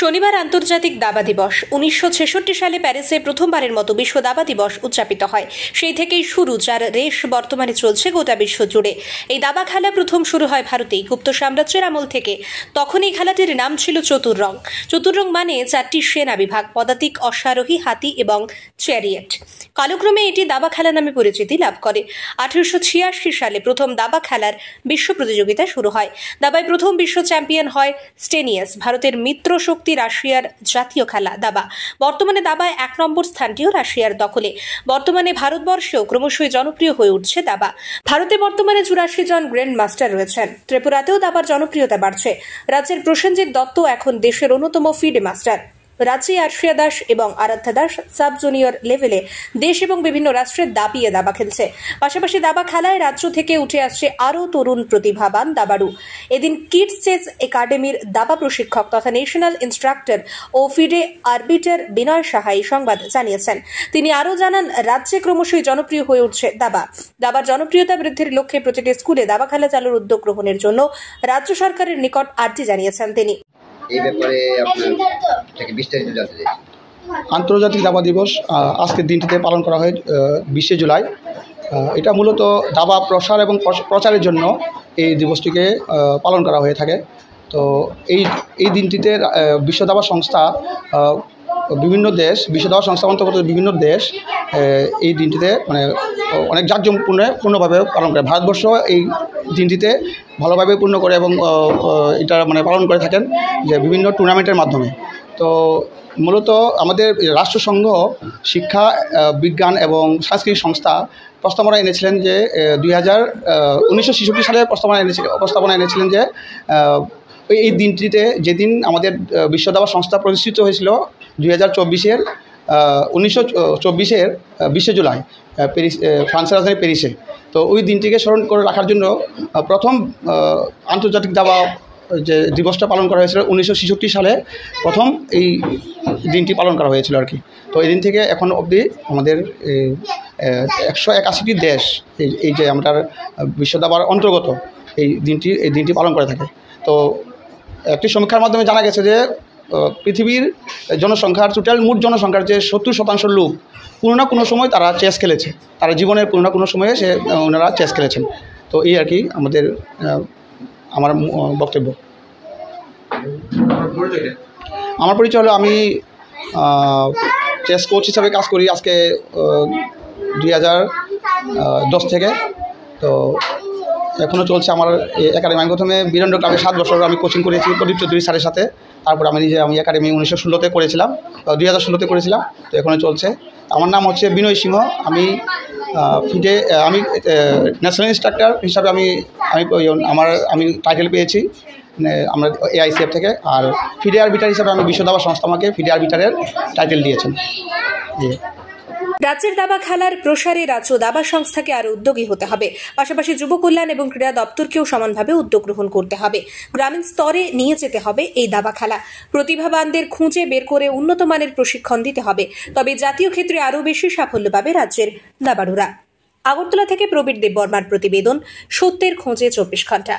শনিবার আন্তর্জাতিক দাবা দিবস। 1966 সালে প্যারিসে প্রথমবারের মতো বিশ্ব দাবা দিবস উদযাপিত হয়। সেই থেকেই শুরু, যার রেশ বর্তমানে চলছে গোটা বিশ্ব জুড়ে। এই দাবা খেলা প্রথম শুরু হয় ভারতেই, গুপ্ত সাম্রাজ্যের আমল থেকে। তখন এই খেলাটির নাম ছিল চতুর্রং। চতুর্রং মানে 4টি সেনা বিভাগ, পদাতিক, অশ্বারোহী, হাতি এবং চ্যারিয়েট। কালক্রমে এটি দাবা খেলা নামে পরিচিতি লাভ করে। 1886 সালে প্রথম দাবা খেলার বিশ্ব প্রতিযোগিতা শুরু হয়। দাবায় প্রথম বিশ্ব চ্যাম্পিয়ন হয় স্টেনিয়াস। ভারতের মিত্র শক্তি রাশিয়ার জাতীয় খেলা দাবা। বর্তমানে দাবায় 1 নম্বর স্থানটিও রাশিয়ার দখলে। বর্তমানে ভারতবর্ষেও ক্রমশই জনপ্রিয় হয়ে উঠছে দাবা। ভারতে বর্তমানে 84 জন গ্র্যান্ড মাস্টার রয়েছেন। ত্রিপুরাতেও দাবার জনপ্রিয়তা বাড়ছে। রাজ্যের প্রসেনজিৎ দত্ত এখন দেশের অন্যতম ফিডে মাস্টার। রাজ্যে আর্শিয়া দাস এবং আরাধ্যা দাস সাব জুনিয়র লেভেলে দেশ এবং বিভিন্ন রাষ্ট্রের দাপিয়ে দাবা খেলছে। পাশাপাশি দাবা খেলায় রাজ্য থেকে উঠে আসছে আরও তরুণ প্রতিভাবান দাবাড়ু। এদিন কিডস চেস একাডেমির দাবা প্রশিক্ষক তথা ন্যাশনাল ইনস্ট্রাক্টর ও ফিডে আরবিটার বিনয় সাহা এই সংবাদ জানিয়েছেন। তিনি আরও জানান, রাজ্যে ক্রমশই জনপ্রিয় হয়ে উঠছে দাবা। দাবার জনপ্রিয়তা বৃদ্ধির লক্ষ্যে প্রতিটি স্কুলে দাবা খেলা চালুর উদ্যোগ গ্রহণের জন্য রাজ্য সরকারের নিকট আর্জি জানিয়েছেন তিনি। এই ব্যাপারে আপনার বিস্তারিত জানতে চাই। আন্তর্জাতিক দাবা দিবস আজকের দিনটিতে পালন করা হয় 20শে জুলাই। এটা মূলত দাবা প্রসার এবং প্রচারের জন্য এই দিবসটিকে পালন করা হয়ে থাকে। তো এই দিনটিতে বিশ্ব দাবা সংস্থা বিভিন্ন দেশ, বিশ্ব দাবা সংস্থা অন্তর্গত বিভিন্ন দেশ এই দিনটিতে অনেক জাঁকজমকপূর্ণভাবে পালন করে। ভারতবর্ষ এই দিনটিতে ভালোভাবে পূর্ণ করে এবং এটা পালন করে থাকেন যে বিভিন্ন টুর্নামেন্টের মাধ্যমে। তো মূলত আমাদের রাষ্ট্রসংঘ শিক্ষা, বিজ্ঞান এবং সাংস্কৃতিক সংস্থা প্রস্তাবনা এনেছিলেন যে 1966 সালে প্রস্তাবনা এনেছিলেন যে এই দিনটিতে, যেদিন আমাদের বিশ্ব দাবা সংস্থা প্রতিষ্ঠিত হয়েছিল 2024-এর 20শে জুলাই ফ্রান্সের রাজধানী প্যারিসে। তো ওই দিনটিকে স্মরণ করে রাখার জন্য প্রথম আন্তর্জাতিক দাবা যে দিবসটা পালন করা হয়েছিল 1966 সালে প্রথম এই দিনটি পালন করা হয়েছিল আর কি। তো এই দিন থেকে এখন অবধি আমাদের 181টি দেশ এই যে আমরা বিশ্ব দাবার অন্তর্গত এই দিনটি পালন করে থাকে। তো একটি সমীক্ষার মাধ্যমে জানা গেছে যে পৃথিবীর জনসংখ্যার টোটাল মোট জনসংখ্যার যে 70% লোক কোনো না কোনো সময় তারা চেস খেলেছে। তারা জীবনের কোনো না কোনো সময়ে ওনারা চেস খেলেছেন। তো এই আর কি আমার বক্তব্য। আমার পরিচয় হলো, আমি চেস কোচ হিসাবে কাজ করি আজকে 2010 থেকে। তো এখনও চলছে আমার একাডেমি। আমি প্রথমে বীরেন্দ্র ক্লাবে 7 বছর আমি কোচিং করেছি প্রদীপ চৌধুরী স্যারের সাথে। তারপর আমি একাডেমি 1916-তে করেছিলাম, 2016-তে করেছিলাম। তো এখনও চলছে। আমার নাম হচ্ছে বিনয় সিংহ। আমি ফিডে ন্যাশনাল ইনস্ট্রাক্টর হিসাবে আমি টাইটেল পেয়েছি আমরা AICF থেকে। আর ফিডে আরবিটার হিসাবে আমি বিশ্ব দাবা সংস্থা আমাকে ফিডে আরবিটারের টাইটেল দিয়েছেন। রাজ্যের দাবা খেলার প্রসারে রাজ্য দাবা সংস্থাকে আরও উদ্যোগী হতে হবে। পাশাপাশি যুব কল্যাণ এবং ক্রীড়া দপ্তরকেও সমানভাবে উদ্যোগ গ্রহণ করতে হবে। গ্রামীণ স্তরে নিয়ে যেতে হবে এই দাবা খেলা। প্রতিভাবানদের খুঁজে বের করে উন্নত মানের প্রশিক্ষণ দিতে হবে। তবে জাতীয় ক্ষেত্রে আরও বেশি সাফল্য পাবে রাজ্যের দাবাড়ুরা। আগরতলা থেকে প্রবীর দেববর্মার প্রতিবেদন, সত্যের খোঁজে 24 ঘন্টা।